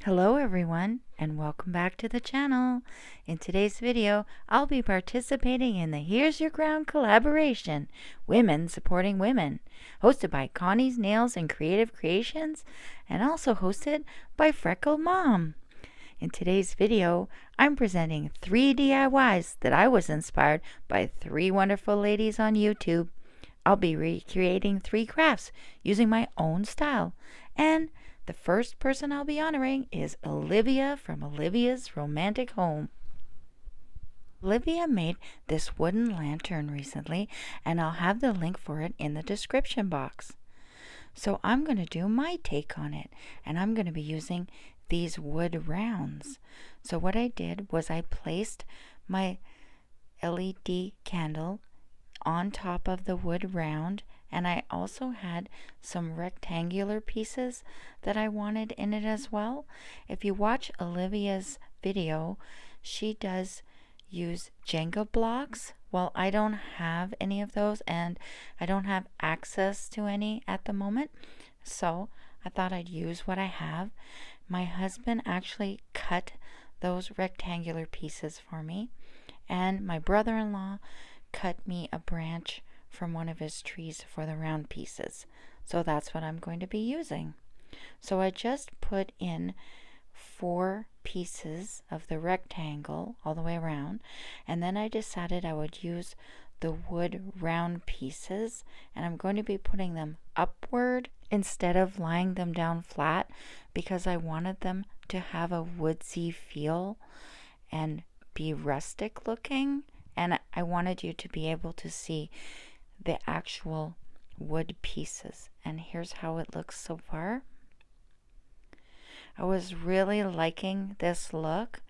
Hello everyone and welcome back to the channel. In today's video, I'll be participating in the Here's Your Crown collaboration, Women Supporting Women, hosted by Connie's Nails and Creative Creations and also hosted by Freckled Mom. In today's video, I'm presenting 3 DIYs that I was inspired by 3 wonderful ladies on YouTube. I'll be recreating 3 crafts using my own style, and the first person I'll be honoring is Olivia from Olivia's Romantic Home. Olivia made this wooden lantern recently, and I'll have the link for it in the description box. So I'm going to do my take on it, and I'm going to be using these wood rounds. So what I did was I placed my LED candle on top of the wood round, and I also had some rectangular pieces that I wanted in it as well. If you watch Olivia's video, she does use Jenga blocks. Well, I don't have any of those and I don't have access to any at the moment, so I thought I'd use what I have. My husband actually cut those rectangular pieces for me, and my brother-in-law cut me a branch from one of his trees for the round pieces. So that's what I'm going to be using. So I just put in 4 pieces of the rectangle all the way around, and then I decided I would use the wood round pieces, and I'm going to be putting them upward instead of lying them down flat because I wanted them to have a woodsy feel and be rustic looking, and I wanted you to be able to see the actual wood pieces. And here's how it looks so far. I was really liking this look,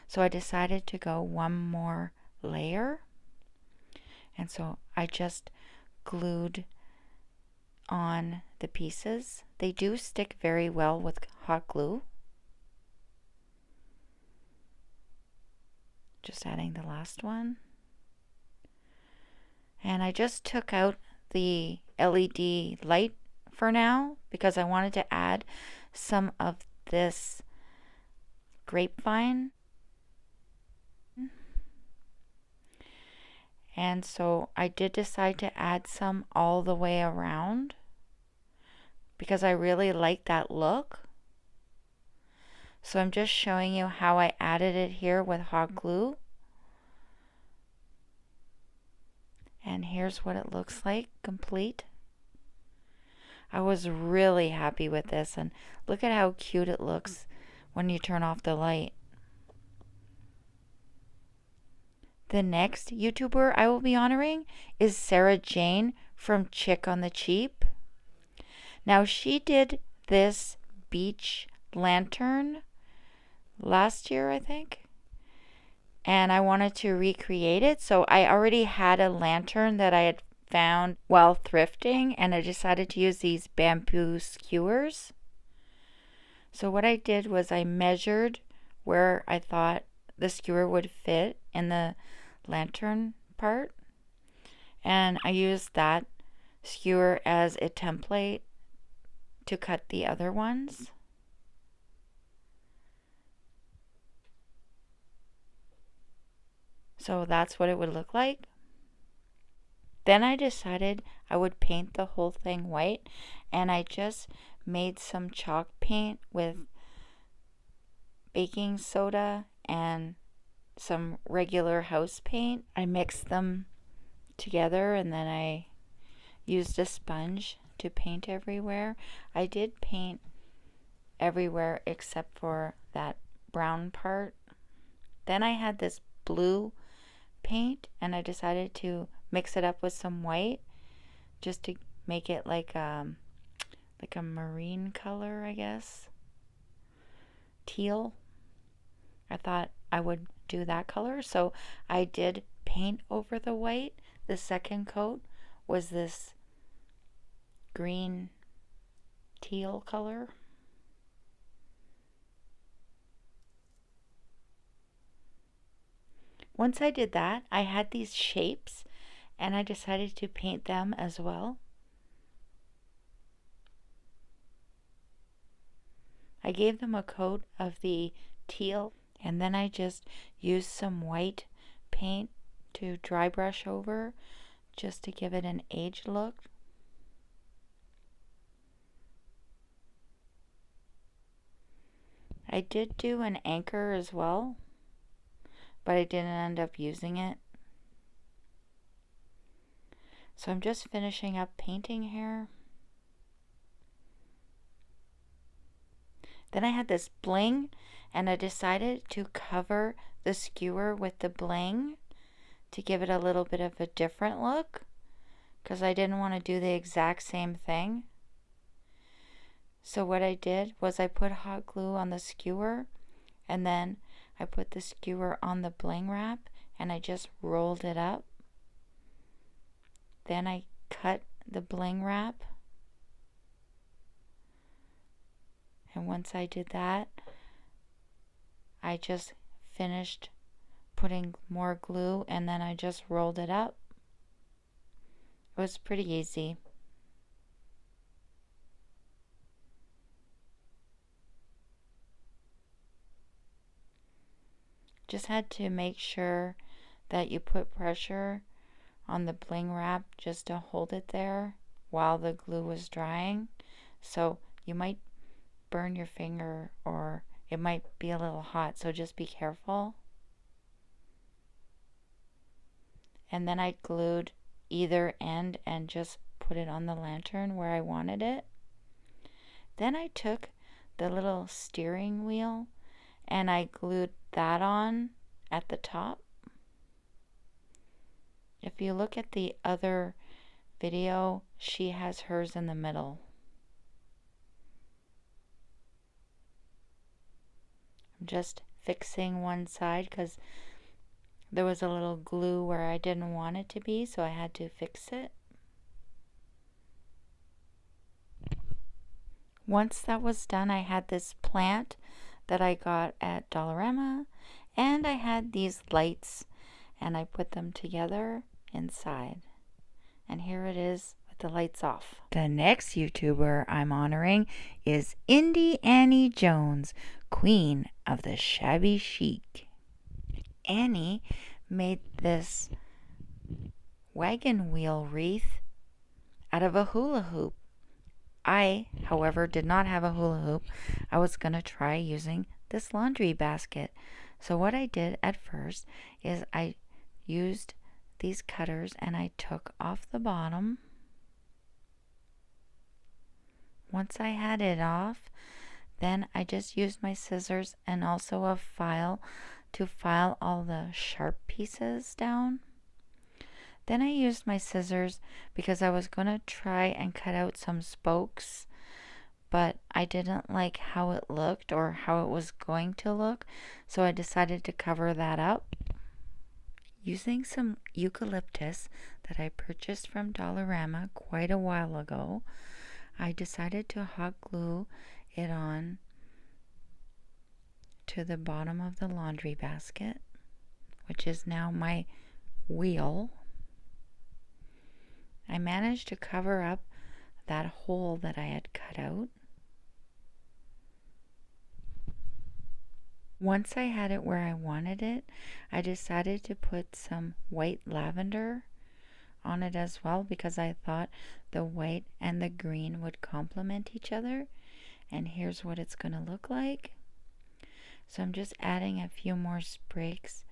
so I decided to go one more layer, and so I just glued on the pieces. They do stick very well with hot glue. Just adding the last one. And I just took out the LED light for now because I wanted to add some of this grapevine. And so I did decide to add some all the way around because I really like that look. So I'm just showing you how I added it here with hot glue. And here's what it looks like complete. I was really happy with this, and look at how cute it looks when you turn off the light. The next YouTuber I will be honoring is Sara Jane from Chick on the Cheap. Now she did this beach lantern last year, I think, and I wanted to recreate it. So I already had a lantern that I had found while thrifting, and I decided to use these bamboo skewers. So what I did was I measured where I thought the skewer would fit in the lantern part, and I used that skewer as a template to cut the other ones. So that's what it would look like. Then I decided I would paint the whole thing white, and I just made some chalk paint with baking soda and some regular house paint. I mixed them together, and then I used a sponge to paint everywhere. I did paint everywhere except for that brown part. Then I had this blue paint, and I decided to mix it up with some white just to make it like a marine color, I guess. Teal. I thought I would do that color, so I did paint over the white. The second coat was this green teal color. Once I did that, I had these shapes, and I decided to paint them as well. I I gave them a coat of the teal, and then I just used some white paint to dry brush over just to give it an aged look. I did do an anchor as well, but I didn't end up using it. So I'm just finishing up painting here. Then I had this bling, and I decided to cover the skewer with the bling to give it a little bit of a different look, because I didn't want to do the exact same thing. So what I did was I put hot glue on the skewer, and then I put the skewer on the bling wrap, and I just rolled it up. Then I cut the bling wrap, and once I did that, I just finished putting more glue, and then I just rolled it up. It was pretty easy. Just had to make sure that you put pressure on the bling wrap just to hold it there while the glue was drying. So you might burn your finger, or it might be a little hot, so just be careful. And then I glued either end and just put it on the lantern where I wanted it. Then I took the little steering wheel and I glued that on at the top. If you look at the other video, she has hers in the middle. I'm just fixing one side because there was a little glue where I didn't want it to be, so I had to fix it. Once that was done, I had this plant that I got at Dollarama, and I had these lights, and I put them together inside. And here it is with the lights off. The next YouTuber I'm honoring is Indie Annie Jones, queen of the shabby chic. Annie made this wagon wheel wreath out of a hula hoop. I, however, did not have a hula hoop. I was going to try using this laundry basket. So what I did at first is I used these cutters and I took off the bottom. Once I had it off, then I just used my scissors and also a file to file all the sharp pieces down. Then I used my scissors because I was going to try and cut out some spokes, but I didn't like how it looked or how it was going to look, so I decided to cover that up. Using some eucalyptus that I purchased from Dollarama quite a while ago, I decided to hot glue it on to the bottom of the laundry basket, which is now my wheel. I managed to cover up that hole that I had cut out. Once I had it where I wanted it, I decided to put some white lavender on it as well because I thought the white and the green would complement each other. And here's what it's going to look like. So I'm just adding a few more sprigs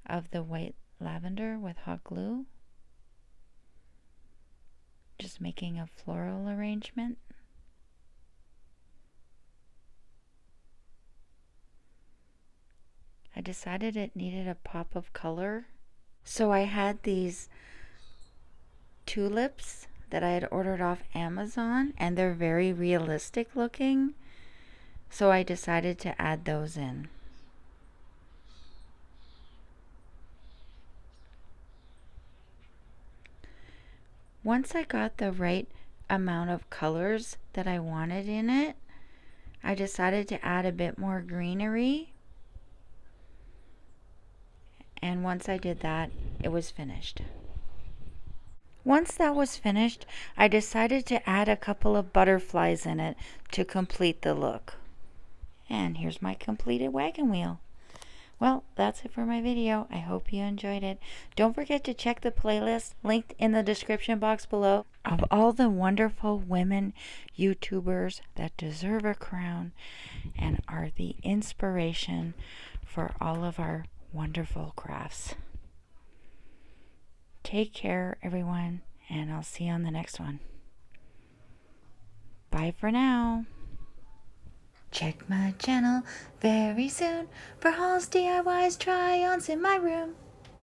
of the white lavender with hot glue. Just making a floral arrangement. I decided it needed a pop of color, so I had these tulips that I had ordered off Amazon, and they're very realistic looking, so I decided to add those in. Once I got the right amount of colors that I wanted in it, I decided to add a bit more greenery. And once I did that, it was finished. Once that was finished, I decided to add a couple of butterflies in it to complete the look. And here's my completed wagon wheel. Well, that's it for my video. I hope you enjoyed it. Don't forget to check the playlist linked in the description box below of all the wonderful women YouTubers that deserve a crown and are the inspiration for all of our wonderful crafts. Take care, everyone, and I'll see you on the next one. Bye for now. Check my channel very soon for hauls, DIYs, try-ons in my room.